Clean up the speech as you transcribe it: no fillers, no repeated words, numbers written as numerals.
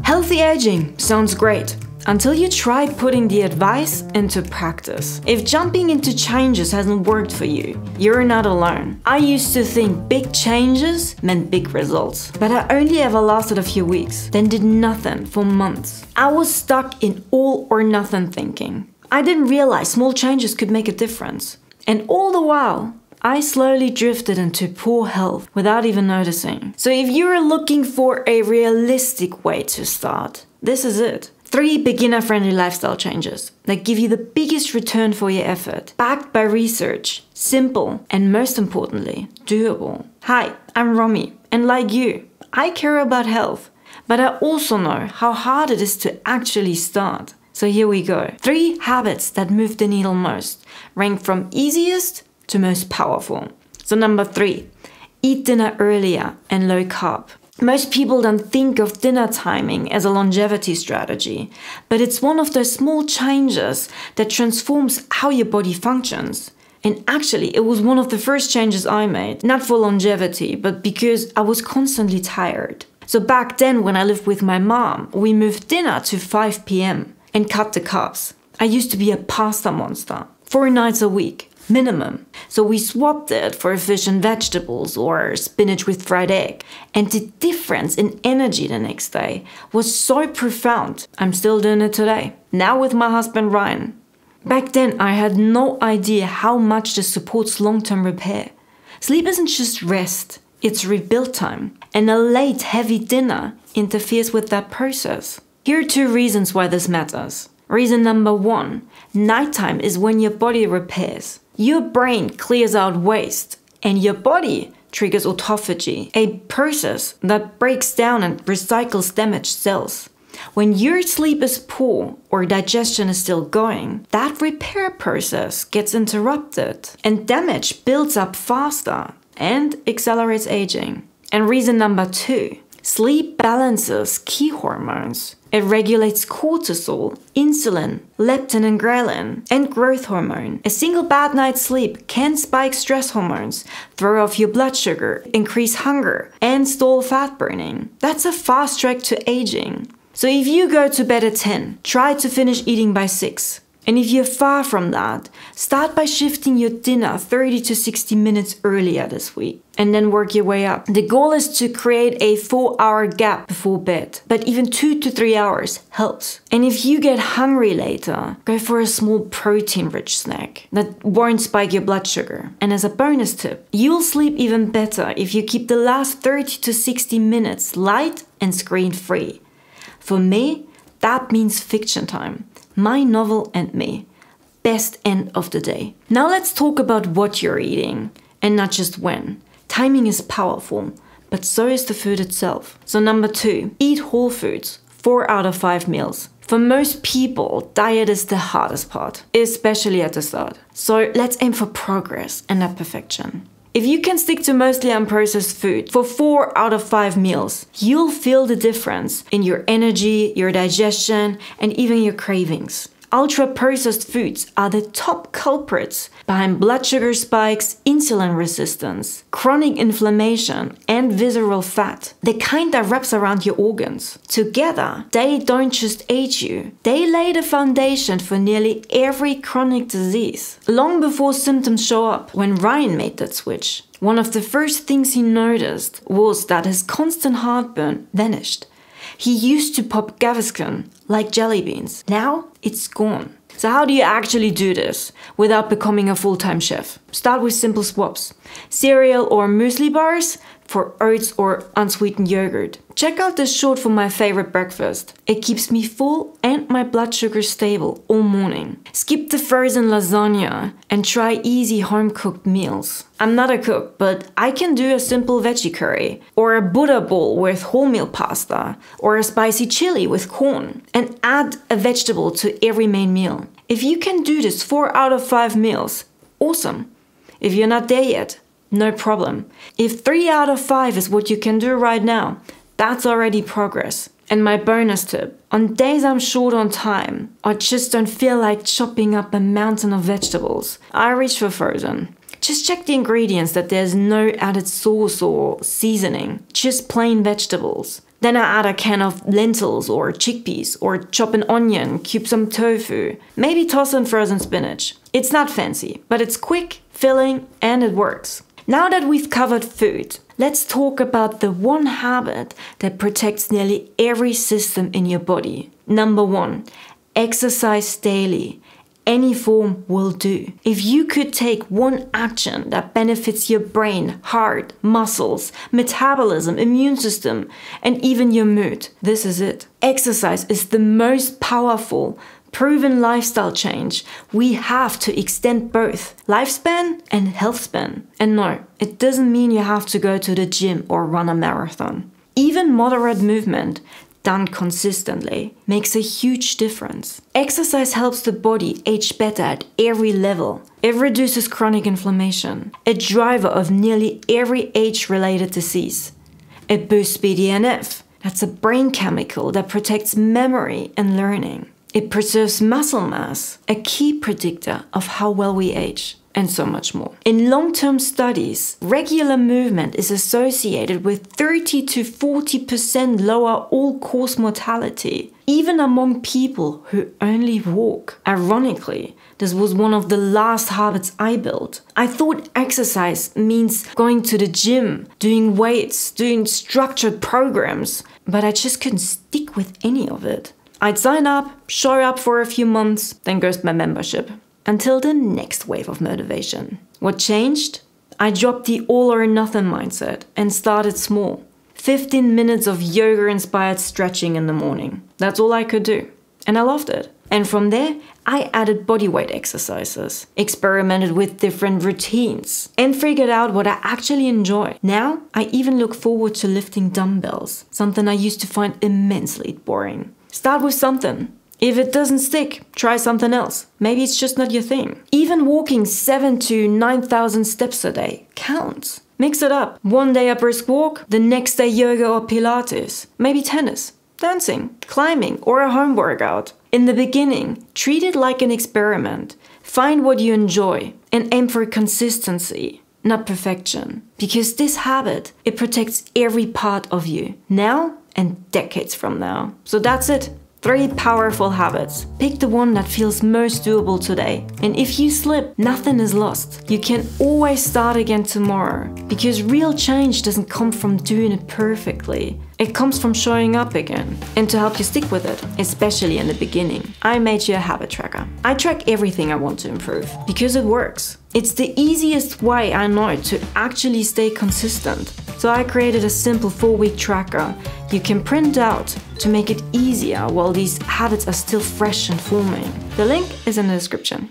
Healthy aging sounds great, until you try putting the advice into practice. If jumping into changes hasn't worked for you, you're not alone. I used to think big changes meant big results, but I only ever lasted a few weeks, then did nothing for months. I was stuck in all or nothing thinking. I didn't realize small changes could make a difference. And all the while, I slowly drifted into poor health without even noticing. So if you're looking for a realistic way to start, this is it. 3 beginner-friendly lifestyle changes that give you the biggest return for your effort, backed by research, simple, and most importantly, doable. Hi, I'm Romy, and like you, I care about health, but I also know how hard it is to actually start. So here we go. 3 habits that move the needle most, ranked from easiest to most powerful. So number 3, eat dinner earlier and low carb. Most people don't think of dinner timing as a longevity strategy, but it's one of those small changes that transforms how your body functions. And actually, it was one of the first changes I made, not for longevity, but because I was constantly tired. So back then, when I lived with my mom, we moved dinner to 5 p.m. and cut the carbs. I used to be a pasta monster, 4 nights a week. Minimum. So we swapped it for fish and vegetables or spinach with fried egg. And the difference in energy the next day was so profound. I'm still doing it today. Now with my husband Ryan. Back then I had no idea how much this supports long-term repair. Sleep isn't just rest, it's rebuild time. And a late heavy dinner interferes with that process. Here are 2 reasons why this matters. Reason number 1, nighttime is when your body repairs. Your brain clears out waste, and your body triggers autophagy, a process that breaks down and recycles damaged cells. When your sleep is poor or digestion is still going, that repair process gets interrupted, and damage builds up faster and accelerates aging. And reason number 2, sleep balances key hormones. It regulates cortisol, insulin, leptin and ghrelin, and growth hormone. A single bad night's sleep can spike stress hormones, throw off your blood sugar, increase hunger, and stall fat burning. That's a fast track to aging. So if you go to bed at 10, try to finish eating by 6. And if you're far from that, start by shifting your dinner 30 to 60 minutes earlier this week, and then work your way up. The goal is to create a 4-hour gap before bed, but even 2 to 3 hours helps. And if you get hungry later, go for a small protein-rich snack that won't spike your blood sugar. And as a bonus tip, you'll sleep even better if you keep the last 30 to 60 minutes light and screen-free. For me, that means fiction time. My novel and me. Best end of the day. Now let's talk about what you're eating, and not just when. Timing is powerful, but so is the food itself. So number 2, eat whole foods, 4 out of 5 meals. For most people, diet is the hardest part, especially at the start. So let's aim for progress and not perfection. If you can stick to mostly unprocessed food for 4 out of 5 meals, you'll feel the difference in your energy, your digestion, and even your cravings. Ultra-processed foods are the top culprits behind blood sugar spikes, insulin resistance, chronic inflammation, and visceral fat, the kind that wraps around your organs. Together, they don't just age you, they lay the foundation for nearly every chronic disease. Long before symptoms show up, when Ryan made that switch, one of the first things he noticed was that his constant heartburn vanished. He used to pop Gaviscon like jelly beans. Now it's gone. So how do you actually do this without becoming a full-time chef? Start with simple swaps. Cereal or muesli bars for oats or unsweetened yogurt. Check out this short for my favorite breakfast. It keeps me full and my blood sugar stable all morning. Skip the frozen lasagna and try easy home-cooked meals. I'm not a cook, but I can do a simple veggie curry, or a Buddha bowl with wholemeal pasta, or a spicy chili with corn, and add a vegetable to every main meal. If you can do this 4 out of 5 meals, awesome. If you're not there yet, no problem. If 3 out of 5 is what you can do right now, that's already progress. And my bonus tip, on days I'm short on time, or just don't feel like chopping up a mountain of vegetables, I reach for frozen. Just check the ingredients that there's no added sauce or seasoning, just plain vegetables. Then I add a can of lentils or chickpeas, or chop an onion, cube some tofu, maybe toss in frozen spinach. It's not fancy, but it's quick, filling, and it works. Now that we've covered food, let's talk about the one habit that protects nearly every system in your body. Number 1, exercise daily. Any form will do. If you could take one action that benefits your brain, heart, muscles, metabolism, immune system, and even your mood, this is it. Exercise is the most powerful, proven lifestyle change we have to extend both lifespan and health span. And no, it doesn't mean you have to go to the gym or run a marathon. Even moderate movement done consistently makes a huge difference. Exercise helps the body age better at every level. It reduces chronic inflammation, a driver of nearly every age-related disease. It boosts BDNF, that's a brain chemical that protects memory and learning. It preserves muscle mass, a key predictor of how well we age. And so much more. In long-term studies, regular movement is associated with 30 to 40% lower all-cause mortality, even among people who only walk. Ironically, this was one of the last habits I built. I thought exercise means going to the gym, doing weights, doing structured programs, but I just couldn't stick with any of it. I'd sign up, show up for a few months, then ghost my membership. Until the next wave of motivation. What changed? I dropped the all or nothing mindset and started small. 15 minutes of yoga-inspired stretching in the morning. That's all I could do. And I loved it. And from there, I added bodyweight exercises, experimented with different routines, and figured out what I actually enjoy. Now, I even look forward to lifting dumbbells, something I used to find immensely boring. Start with something. If it doesn't stick, try something else. Maybe it's just not your thing. Even walking 7,000 to 9,000 steps a day counts. Mix it up. One day a brisk walk, the next day yoga or Pilates. Maybe tennis, dancing, climbing, or a home workout. In the beginning, treat it like an experiment. Find what you enjoy and aim for consistency, not perfection. Because this habit, it protects every part of you, now and decades from now. So that's it. 3 powerful habits. Pick the one that feels most doable today. And if you slip, nothing is lost. You can always start again tomorrow. Because real change doesn't come from doing it perfectly. It comes from showing up again. And to help you stick with it, especially in the beginning, I made you a habit tracker. I track everything I want to improve because it works. It's the easiest way I know to actually stay consistent. So I created a simple 4-week tracker you can print out to make it easier while these habits are still fresh and forming. The link is in the description.